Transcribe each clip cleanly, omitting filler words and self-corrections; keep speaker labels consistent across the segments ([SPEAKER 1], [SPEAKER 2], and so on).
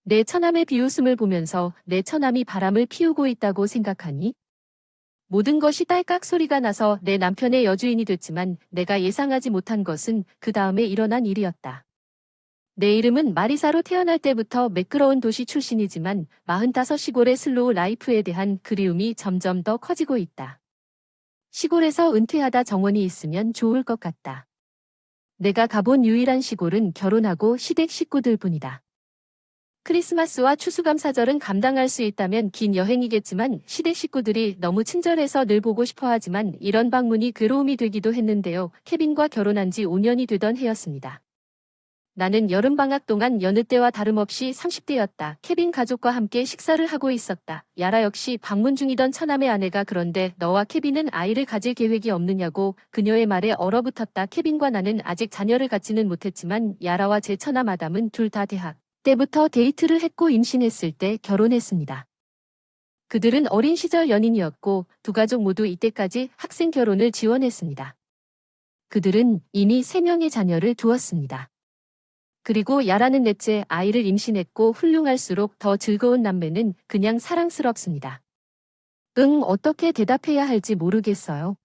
[SPEAKER 1] 내 처남의 비웃음을 보면서 내 처남이 바람을 피우고 있다고 생각하니? 모든 것이 딸깍 소리가 나서 내 남편의 여주인이 됐지만 내가 예상하지 못한 것은 그 다음에 일어난 일이었다. 내 이름은 마리사로 태어날 때부터 매끄러운 도시 출신이지만 45 시골의 슬로우 라이프에 대한 그리움이 점점 더 커지고 있다. 시골에서 은퇴하다 정원이 있으면 좋을 것 같다. 내가 가본 유일한 시골은 결혼하고 시댁 식구들 뿐이다. 크리스마스와 추수감사절은 감당할 수 있다면 긴 여행이겠지만 시댁 식구들이 너무 친절해서 늘 보고 싶어 하지만 이런 방문이 괴로움이 되기도 했는데요. 케빈과 결혼한 지 5년이 되던 해였습니다. 나는 여름방학 동안 여느 때와 다름없이 30대였다. 케빈 가족과 함께 식사를 하고 있었다. 야라 역시 방문 중이던 처남의 아내가 그런데 너와 케빈은 아이를 가질 계획이 없느냐고 그녀의 말에 얼어붙었다. 케빈과 나는 아직 자녀를 갖지는 못했지만 야라와 제 처남 아담은 둘 다 대학 때부터 데이트를 했고 임신했을 때 결혼했습니다. 그들은 어린 시절 연인이었고 두 가족 모두 이때까지 학생 결혼을 지원했습니다. 그들은 이미 3명의 자녀를 두었습니다. 그리고 야라는 넷째 아이를 임신했고 훌륭할수록 더 즐거운 남매는 그냥 사랑스럽습니다. 어떻게 대답해야 할지 모르겠어요.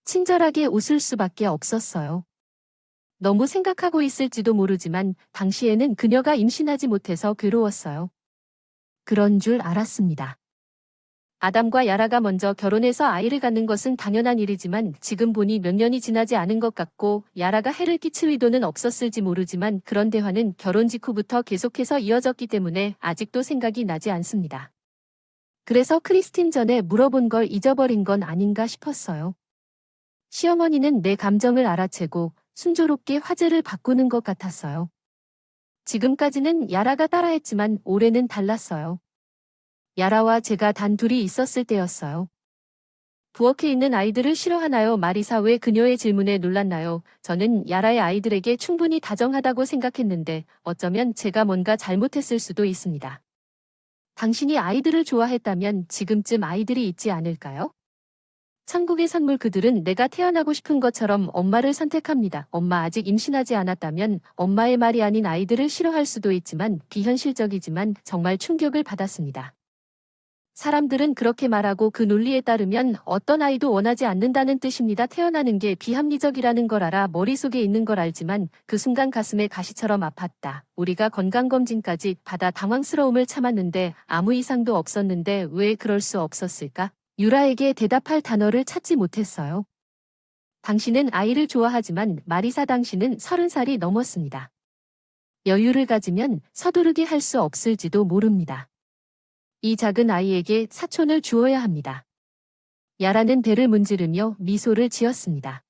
[SPEAKER 1] 친절하게 웃을 수밖에 없었어요. 너무 생각하고 있을지도 모르지만 당시에는 그녀가 임신하지 못해서 괴로웠어요. 그런 줄 알았습니다. 아담과 야라가 먼저 결혼해서 아이를 갖는 것은 당연한 일이지만 지금 보니 몇 년이 지나지 않은 것 같고 야라가 해를 끼칠 의도는 없었을지 모르지만 그런 대화는 결혼 직후부터 계속해서 이어졌기 때문에 아직도 생각이 나지 않습니다. 그래서 크리스틴 전에 물어본 걸 잊어버린 건 아닌가 싶었어요. 시어머니는 내 감정을 알아채고 순조롭게 화제를 바꾸는 것 같았어요. 지금까지는 야라가 따라했지만 올해는 달랐어요. 야라와 제가 단둘이 있었을 때였어요. 부엌에 있는 아이들을 싫어하나요? 마리사 왜 그녀의 질문에 놀랐나요? 저는 야라의 아이들에게 충분히 다정하다고 생각했는데 어쩌면 제가 뭔가 잘못했을 수도 있습니다. 당신이 아이들을 좋아했다면 지금쯤 아이들이 있지 않을까요? 천국의 선물 그들은 내가 태어나고 싶은 것처럼 엄마를 선택합니다. 엄마 아직 임신하지 않았다면 엄마의 말이 아닌 아이들을 싫어할 수도 있지만 비현실적이지만 정말 충격을 받았습니다. 사람들은 그렇게 말하고 그 논리에 따르면 어떤 아이도 원하지 않는다는 뜻입니다. 태어나는 게 비합리적이라는 걸 알아 머릿속에 있는 걸 알지만 그 순간 가슴에 가시처럼 아팠다. 우리가 건강검진까지 받아 당황스러움을 참았는데 아무 이상도 없었는데 왜 그럴 수 없었을까? 유라에게 대답할 단어를 찾지 못했어요. 당신은 아이를 좋아하지만 마리사 당신은 30살이 넘었습니다. 여유를 가지면 서두르게 할 수 없을지도 모릅니다. 이 작은 아이에게 사촌을 주어야 합니다. 야라는 배를 문지르며 미소를 지었습니다.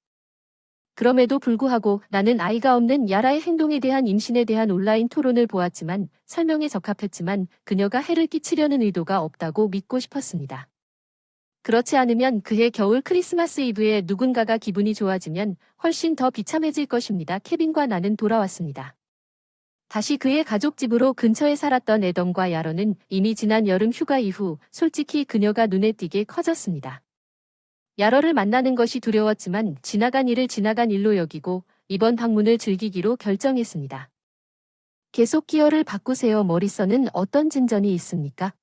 [SPEAKER 1] 그럼에도 불구하고 나는 아이가 없는 야라의 행동에 대한 임신에 대한 온라인 토론을 보았지만 설명에 적합했지만 그녀가 해를 끼치려는 의도가 없다고 믿고 싶었습니다. 그렇지 않으면 그해 겨울 크리스마스 이브에 누군가가 기분이 좋아지면 훨씬 더 비참해질 것입니다. 케빈과 나는 돌아왔습니다. 다시 그의 가족 집으로 근처에 살았던 에덤과 야런은 이미 지난 여름 휴가 이후 솔직히 그녀가 눈에 띄게 커졌습니다. 야러를 만나는 것이 두려웠지만 지나간 일을 지나간 일로 여기고 이번 방문을 즐기기로 결정했습니다. 계속 기어를 바꾸세요. 머릿선은 어떤 진전이 있습니까?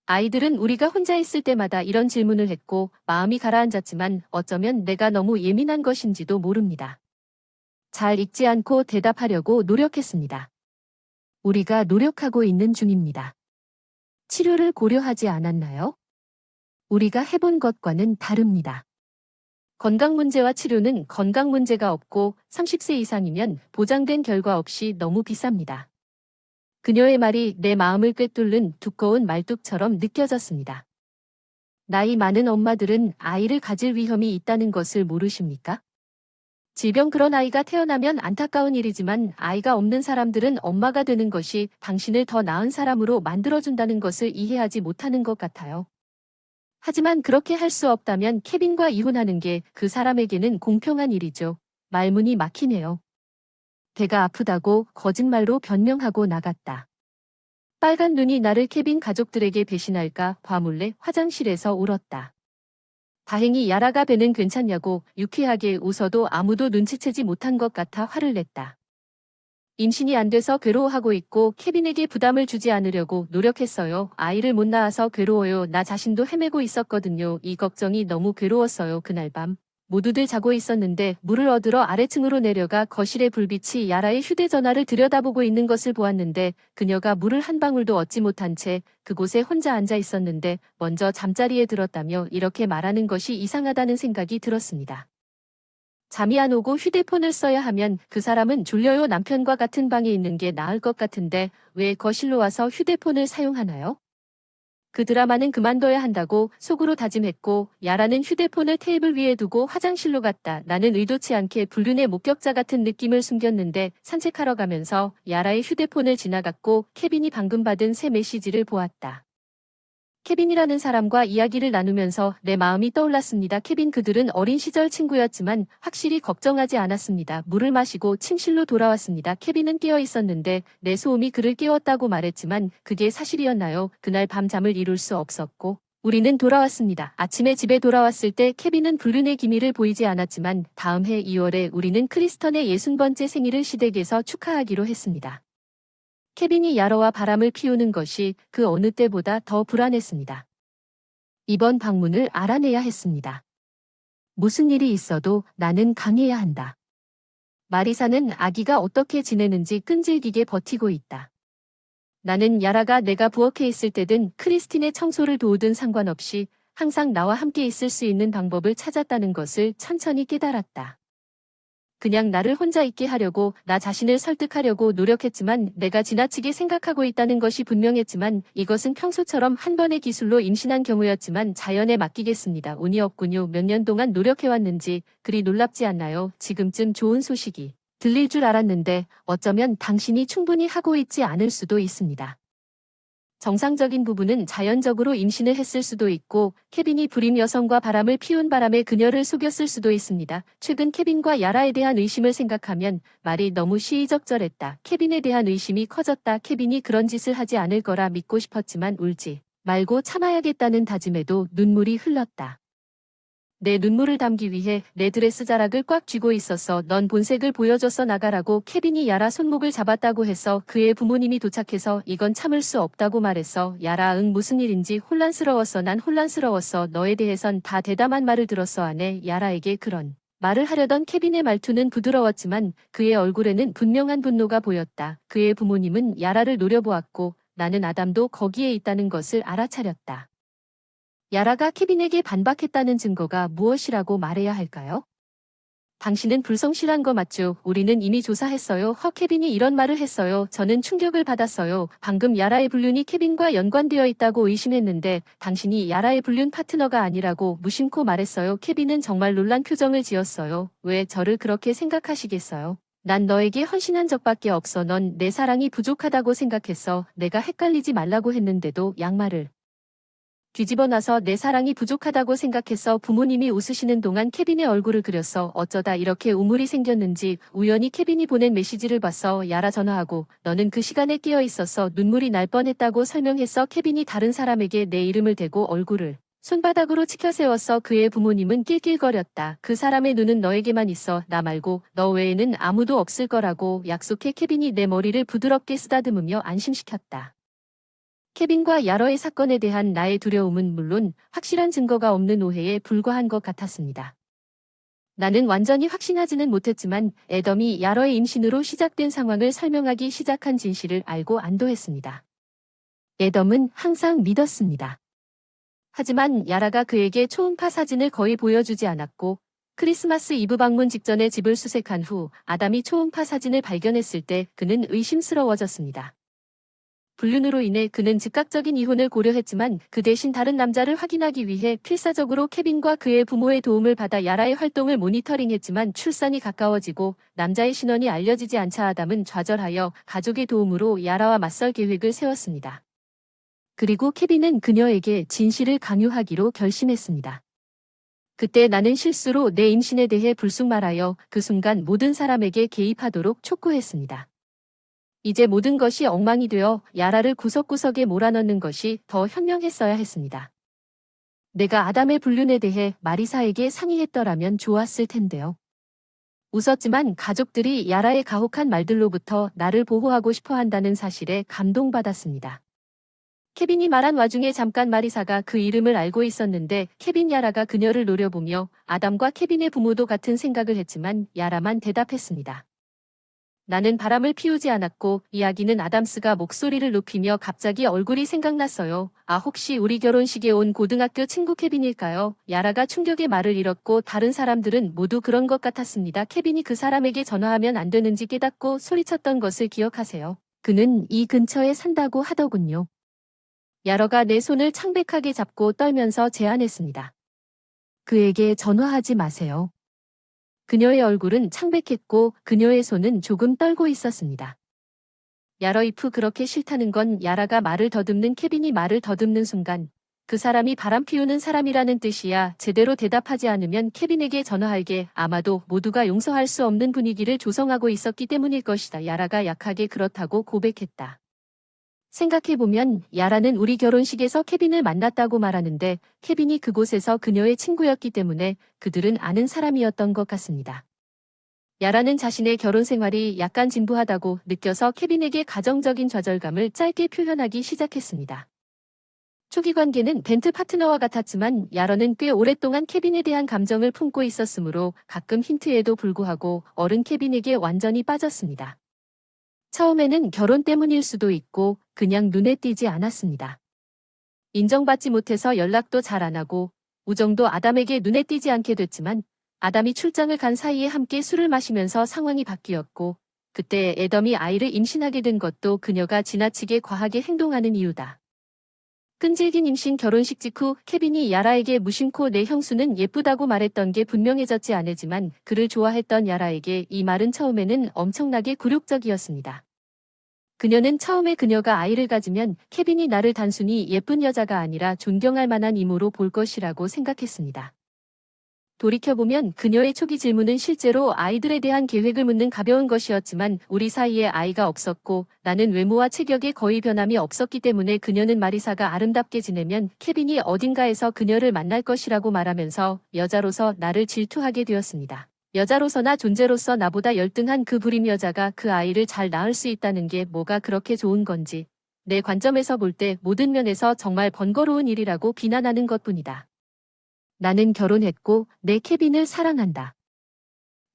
[SPEAKER 1] 아이들은 우리가 혼자 있을 때마다 이런 질문을 했고 마음이 가라앉았지만 어쩌면 내가 너무 예민한 것인지도 모릅니다. 잘 읽지 않고 대답하려고 노력했습니다. 우리가 노력하고 있는 중입니다. 치료를 고려하지 않았나요? 우리가 해본 것과는 다릅니다. 건강 문제와 치료는 건강 문제가 없고 30세 이상이면 보장된 결과 없이 너무 비쌉니다. 그녀의 말이 내 마음을 꿰뚫는 두꺼운 말뚝처럼 느껴졌습니다. 나이 많은 엄마들은 아이를 가질 위험이 있다는 것을 모르십니까? 질병 그런 아이가 태어나면 안타까운 일이지만 아이가 없는 사람들은 엄마가 되는 것이 당신을 더 나은 사람으로 만들어준다는 것을 이해하지 못하는 것 같아요. 하지만 그렇게 할 수 없다면 케빈과 이혼하는 게 그 사람에게는 공평한 일이죠. 말문이 막히네요. 배가 아프다고 거짓말로 변명하고 나갔다. 빨간 눈이 나를 케빈 가족들에게 배신할까 과몰래 화장실에서 울었다. 다행히 야라가 배는 괜찮냐고 유쾌하게 웃어도 아무도 눈치채지 못한 것 같아 화를 냈다. 임신이 안 돼서 괴로워하고 있고 케빈에게 부담을 주지 않으려고 노력했어요. 아이를 못 낳아서 괴로워요. 나 자신도 헤매고 있었거든요. 이 걱정이 너무 괴로웠어요. 그날 밤. 모두들 자고 있었는데 물을 얻으러 아래층으로 내려가 거실의 불빛이 야라의 휴대전화를 들여다보고 있는 것을 보았는데 그녀가 물을 한 방울도 얻지 못한 채 그곳에 혼자 앉아 있었는데 먼저 잠자리에 들었다며 이렇게 말하는 것이 이상하다는 생각이 들었습니다. 잠이 안 오고 휴대폰을 써야 하면 그 사람은 졸려요. 남편과 같은 방에 있는 게 나을 것 같은데 왜 거실로 와서 휴대폰을 사용하나요? 그 드라마는 그만둬야 한다고 속으로 다짐했고 야라는 휴대폰을 테이블 위에 두고 화장실로 갔다. 나는 의도치 않게 불륜의 목격자 같은 느낌을 숨겼는데 산책하러 가면서 야라의 휴대폰을 지나갔고 케빈이 방금 받은 새 메시지를 보았다. 케빈이라는 사람과 이야기를 나누면서 내 마음이 떠올랐습니다. 그들은 어린 시절 친구였지만 확실히 걱정하지 않았습니다. 물을 마시고 침실로 돌아왔습니다. 케빈은 깨어 있었는데 내 소음이 그를 깨웠다고 말했지만 그게 사실이었나요? 그날 밤 잠을 이룰 수 없었고 우리는 돌아왔습니다. 아침에 집에 돌아왔을 때 케빈은 불륜의 기미를 보이지 않았지만 다음 해 2월에 우리는 크리스턴의 60번째 생일을 시댁에서 축하하기로 했습니다. 케빈이 야러와 바람을 피우는 것이 그 어느 때보다 더 불안했습니다. 이번 방문을 알아내야 했습니다. 무슨 일이 있어도 나는 강해야 한다. 마리사는 아기가 어떻게 지내는지 끈질기게 버티고 있다. 나는 야라가 내가 부엌에 있을 때든 크리스틴의 청소를 도우든 상관없이 항상 나와 함께 있을 수 있는 방법을 찾았다는 것을 천천히 깨달았다. 그냥 나를 혼자 있게 하려고 나 자신을 설득하려고 노력했지만 내가 지나치게 생각하고 있다는 것이 분명했지만 이것은 평소처럼 한 번의 기술로 임신한 경우였지만 자연에 맡기겠습니다. 운이 없군요. 몇 년 동안 노력해왔는지 그리 놀랍지 않나요? 지금쯤 좋은 소식이 들릴 줄 알았는데 어쩌면 당신이 충분히 하고 있지 않을 수도 있습니다. 정상적인 부부는 자연적으로 임신을 했을 수도 있고 케빈이 불임 여성과 바람을 피운 바람에 그녀를 속였을 수도 있습니다. 최근 케빈과 야라에 대한 의심을 생각하면 말이 너무 시의적절했다. 케빈에 대한 의심이 커졌다. 케빈이 그런 짓을 하지 않을 거라 믿고 싶었지만 울지 말고 참아야겠다는 다짐에도 눈물이 흘렀다. 내 눈물을 담기 위해 내 드레스 자락을 꽉 쥐고 있었어. 넌 본색을 보여줘서 나가라고. 케빈이 야라 손목을 잡았다고 해서 그의 부모님이 도착해서 이건 참을 수 없다고 말했어. 야라 응 무슨 일인지 혼란스러웠어. 난 혼란스러웠어. 너에 대해선 다 대담한 말을 들었어. 안에 야라에게 그런 말을 하려던 케빈의 말투는 부드러웠지만 그의 얼굴에는 분명한 분노가 보였다. 그의 부모님은 야라를 노려보았고 나는 아담도 거기에 있다는 것을 알아차렸다. 야라가 케빈에게 반박했다는 증거가 무엇이라고 말해야 할까요? 당신은 불성실한 거 맞죠? 우리는 이미 조사했어요. 케빈이 이런 말을 했어요. 저는 충격을 받았어요. 방금 야라의 불륜이 케빈과 연관되어 있다고 의심했는데 당신이 야라의 불륜 파트너가 아니라고 무심코 말했어요. 케빈은 정말 놀란 표정을 지었어요. 왜 저를 그렇게 생각하시겠어요? 난 너에게 헌신한 적밖에 없어. 넌 내 사랑이 부족하다고 생각했어. 내가 헷갈리지 말라고 했는데도 양말을 뒤집어 놔서 내 사랑이 부족하다고 생각해서 부모님이 웃으시는 동안 케빈의 얼굴을 그렸어. 어쩌다 이렇게 우물이 생겼는지 우연히 케빈이 보낸 메시지를 봤어. 야라 전화하고 너는 그 시간에 깨어 있었어. 눈물이 날 뻔했다고 설명했어. 케빈이 다른 사람에게 내 이름을 대고 얼굴을 손바닥으로 치켜 세웠어. 그의 부모님은 낄낄거렸다. 그 사람의 눈은 너에게만 있어. 나 말고 너 외에는 아무도 없을 거라고 약속해. 케빈이 내 머리를 부드럽게 쓰다듬으며 안심시켰다. 케빈과 야러의 사건에 대한 나의 두려움은 물론 확실한 증거가 없는 오해에 불과한 것 같았습니다. 나는 완전히 확신하지는 못했지만 애덤이 야러의 임신으로 시작된 상황을 설명하기 시작한 진실을 알고 안도했습니다. 애덤은 항상 믿었습니다. 하지만 야라가 그에게 초음파 사진을 거의 보여주지 않았고 크리스마스 이브 방문 직전에 집을 수색한 후 아담이 초음파 사진을 발견했을 때 그는 의심스러워졌습니다. 불륜으로 인해 그는 즉각적인 이혼을 고려했지만 그 대신 다른 남자를 확인하기 위해 필사적으로 케빈과 그의 부모의 도움을 받아 야라의 활동을 모니터링했지만 출산이 가까워지고 남자의 신원이 알려지지 않자 아담은 좌절하여 가족의 도움으로 야라와 맞설 계획을 세웠습니다. 그리고 케빈은 그녀에게 진실을 강요하기로 결심했습니다. 그때 나는 실수로 내 임신에 대해 불쑥 말하여 그 순간 모든 사람에게 개입하도록 촉구했습니다. 이제 모든 것이 엉망이 되어 야라를 구석구석에 몰아넣는 것이 더 현명했어야 했습니다. 내가 아담의 불륜에 대해 마리사에게 상의했더라면 좋았을 텐데요. 웃었지만 가족들이 야라의 가혹한 말들로부터 나를 보호하고 싶어 한다는 사실에 감동받았습니다. 케빈이 말한 와중에 잠깐 마리사가 그 이름을 알고 있었는데 케빈 야라가 그녀를 노려보며 아담과 케빈의 부모도 같은 생각을 했지만 야라만 대답했습니다. 나는 바람을 피우지 않았고 이야기는 아담스가 목소리를 높이며 갑자기 얼굴이 생각났어요. 아, 혹시 우리 결혼식에 온 고등학교 친구 케빈일까요? 야라가 충격의 말을 잃었고 다른 사람들은 모두 그런 것 같았습니다. 케빈이 그 사람에게 전화하면 안 되는지 깨닫고 소리쳤던 것을 기억하세요. 그는 이 근처에 산다고 하더군요. 야러가 내 손을 창백하게 잡고 떨면서 제안했습니다. 그에게 전화하지 마세요. 그녀의 얼굴은 창백했고 그녀의 손은 조금 떨고 있었습니다. 야러이프 그렇게 싫다는 건 야라가 말을 더듬는 케빈이 말을 더듬는 순간 그 사람이 바람 피우는 사람이라는 뜻이야. 제대로 대답하지 않으면 케빈에게 전화할게. 아마도 모두가 용서할 수 없는 분위기를 조성하고 있었기 때문일 것이다. 야라가 약하게 그렇다고 고백했다. 생각해보면 야라는 우리 결혼식에서 케빈을 만났다고 말하는데 케빈이 그곳에서 그녀의 친구였기 때문에 그들은 아는 사람이었던 것 같습니다. 야라는 자신의 결혼 생활이 약간 진부하다고 느껴서 케빈에게 가정적인 좌절감을 짧게 표현하기 시작했습니다. 초기 관계는 벤트 파트너와 같았지만 야러는 꽤 오랫동안 케빈에 대한 감정을 품고 있었으므로 가끔 힌트에도 불구하고 어른 케빈에게 완전히 빠졌습니다. 처음에는 결혼 때문일 수도 있고 그냥 눈에 띄지 않았습니다. 인정받지 못해서 연락도 잘 안 하고 우정도 아담에게 눈에 띄지 않게 됐지만 아담이 출장을 간 사이에 함께 술을 마시면서 상황이 바뀌었고 그때 애덤이 아이를 임신하게 된 것도 그녀가 지나치게 과하게 행동하는 이유다. 끈질긴 임신 결혼식 직후 케빈이 야라에게 무심코 내 형수는 예쁘다고 말했던 게 분명해졌지 않지만 그를 좋아했던 야라에게 이 말은 처음에는 엄청나게 굴욕적이었습니다. 그녀는 처음에 그녀가 아이를 가지면 케빈이 나를 단순히 예쁜 여자가 아니라 존경할 만한 이모로 볼 것이라고 생각했습니다. 돌이켜보면 그녀의 초기 질문은 실제로 아이들에 대한 계획을 묻는 가벼운 것이었지만 우리 사이에 아이가 없었고 나는 외모와 체격에 거의 변함이 없었기 때문에 그녀는 마리사가 아름답게 지내면 케빈이 어딘가에서 그녀를 만날 것이라고 말하면서 여자로서 나를 질투하게 되었습니다. 여자로서나 존재로서 나보다 열등한 그 불임 여자가 그 아이를 잘 낳을 수 있다는 게 뭐가 그렇게 좋은 건지 내 관점에서 볼 때 모든 면에서 정말 번거로운 일이라고 비난하는 것뿐이다. 나는 결혼했고 내 케빈을 사랑한다.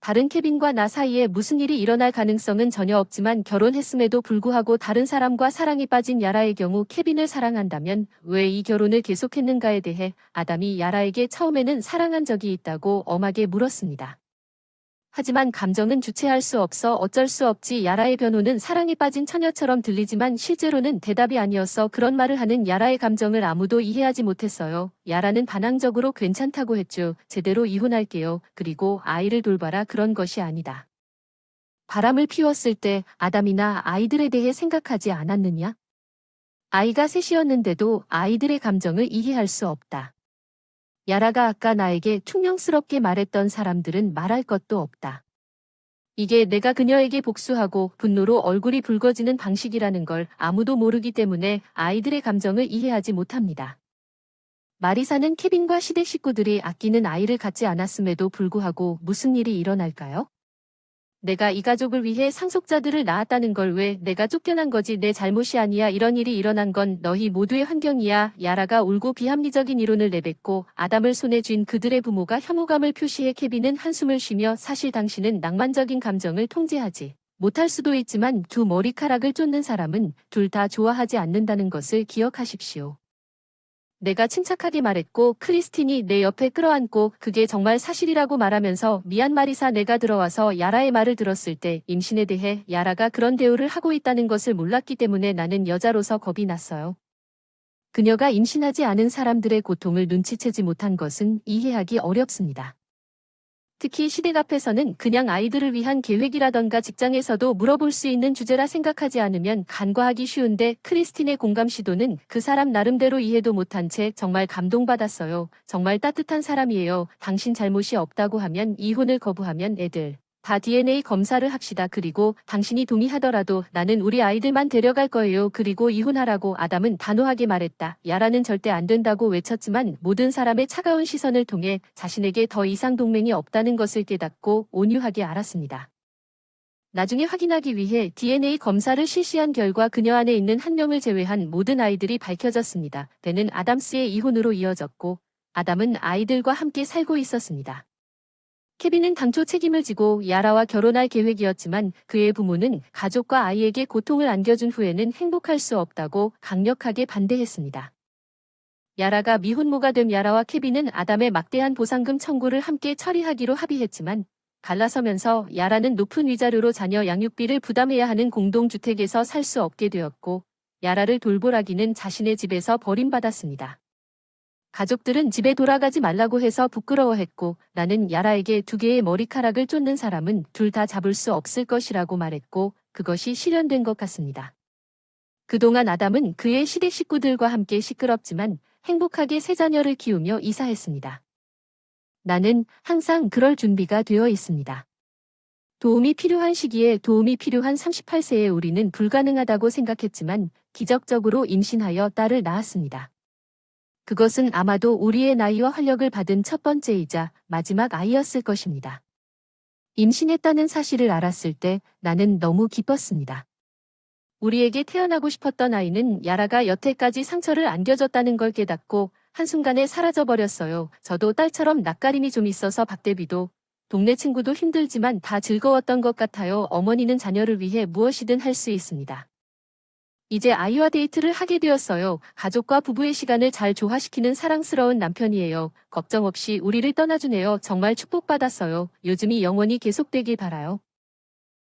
[SPEAKER 1] 다른 케빈과 나 사이에 무슨 일이 일어날 가능성은 전혀 없지만 결혼했음에도 불구하고 다른 사람과 사랑에 빠진 야라의 경우 케빈을 사랑한다면 왜 이 결혼을 계속했는가에 대해 아담이 야라에게 처음에는 사랑한 적이 있다고 엄하게 물었습니다. 하지만 감정은 주체할 수 없어 어쩔 수 없지. 야라의 변호는 사랑에 빠진 처녀처럼 들리지만 실제로는 대답이 아니었어. 그런 말을 하는 야라의 감정을 아무도 이해하지 못했어요. 야라는 반항적으로 괜찮다고 했죠. 제대로 이혼할게요. 그리고 아이를 돌봐라. 그런 것이 아니다. 바람을 피웠을 때 아담이나 아이들에 대해 생각하지 않았느냐? 아이가 셋이었는데도 아이들의 감정을 이해할 수 없다. 야라가 아까 나에게 퉁명스럽게 말했던 사람들은 말할 것도 없다. 이게 내가 그녀에게 복수하고 분노로 얼굴이 붉어지는 방식이라는 걸 아무도 모르기 때문에 아이들의 감정을 이해하지 못합니다. 마리사는 케빈과 시댁 식구들이 아끼는 아이를 갖지 않았음에도 불구하고 무슨 일이 일어날까요? 내가 이 가족을 위해 상속자들을 낳았다는 걸 왜 내가 쫓겨난 거지. 내 잘못이 아니야. 이런 일이 일어난 건 너희 모두의 환경이야. 야라가 울고 비합리적인 이론을 내뱉고 아담을 손에 쥔 그들의 부모가 혐오감을 표시해 케빈은 한숨을 쉬며 사실 당신은 낭만적인 감정을 통제하지 못할 수도 있지만 두 머리카락을 쫓는 사람은 둘 다 좋아하지 않는다는 것을 기억하십시오. 내가 침착하게 말했고 크리스틴이 내 옆에 끌어안고 그게 정말 사실이라고 말하면서 미안 마리사. 내가 들어와서 야라의 말을 들었을 때 임신에 대해 야라가 그런 대우를 하고 있다는 것을 몰랐기 때문에 나는 여자로서 겁이 났어요. 그녀가 임신하지 않은 사람들의 고통을 눈치채지 못한 것은 이해하기 어렵습니다. 특히 시댁 앞에서는 그냥 아이들을 위한 계획이라던가 직장에서도 물어볼 수 있는 주제라 생각하지 않으면 간과하기 쉬운데 크리스틴의 공감 시도는 그 사람 나름대로 이해도 못한 채 정말 감동받았어요. 정말 따뜻한 사람이에요. 당신 잘못이 없다고 하면 이혼을 거부하면 애들 다 DNA 검사를 합시다. 그리고 당신이 동의하더라도 나는 우리 아이들만 데려갈 거예요. 그리고 이혼하라고 아담은 단호하게 말했다. 야라는 절대 안 된다고 외쳤지만 모든 사람의 차가운 시선을 통해 자신에게 더 이상 동맹이 없다는 것을 깨닫고 온유하게 알았습니다. 나중에 확인하기 위해 DNA 검사를 실시한 결과 그녀 안에 있는 한 명을 제외한 모든 아이들이 밝혀졌습니다. 배는 아담스의 이혼으로 이어졌고 아담은 아이들과 함께 살고 있었습니다. 케빈은 당초 책임을 지고 야라와 결혼할 계획이었지만 그의 부모는 가족과 아이에게 고통을 안겨준 후에는 행복할 수 없다고 강력하게 반대했습니다. 야라가 미혼모가 된 야라와 케빈은 아담의 막대한 보상금 청구를 함께 처리하기로 합의했지만 갈라서면서 야라는 높은 위자료로 자녀 양육비를 부담해야 하는 공동주택에서 살 수 없게 되었고 야라를 돌보라기는 자신의 집에서 버림받았습니다. 가족들은 집에 돌아가지 말라고 해서 부끄러워했고 나는 야라에게 2개의 머리카락을 쫓는 사람은 둘 다 잡을 수 없을 것이라고 말했고 그것이 실현된 것 같습니다. 그동안 아담은 그의 시댁 식구들과 함께 시끄럽지만 행복하게 세 자녀를 키우며 이사했습니다. 나는 항상 그럴 준비가 되어 있습니다. 도움이 필요한 시기에 도움이 필요한 38세의 우리는 불가능하다고 생각했지만 기적적으로 임신하여 딸을 낳았습니다. 그것은 아마도 우리의 나이와 활력을 받은 첫 번째이자 마지막 아이였을 것입니다. 임신했다는 사실을 알았을 때 나는 너무 기뻤습니다. 우리에게 태어나고 싶었던 아이는 야라가 여태까지 상처를 안겨줬다는 걸 깨닫고 한순간에 사라져버렸어요. 저도 딸처럼 낯가림이 좀 있어서 박대비도 동네 친구도 힘들지만 다 즐거웠던 것 같아요. 어머니는 자녀를 위해 무엇이든 할 수 있습니다. 이제 아이와 데이트를 하게 되었어요. 가족과 부부의 시간을 잘 조화시키는 사랑스러운 남편이에요. 걱정 없이 우리를 떠나주네요. 정말 축복받았어요. 요즘이 영원히 계속되길 바라요.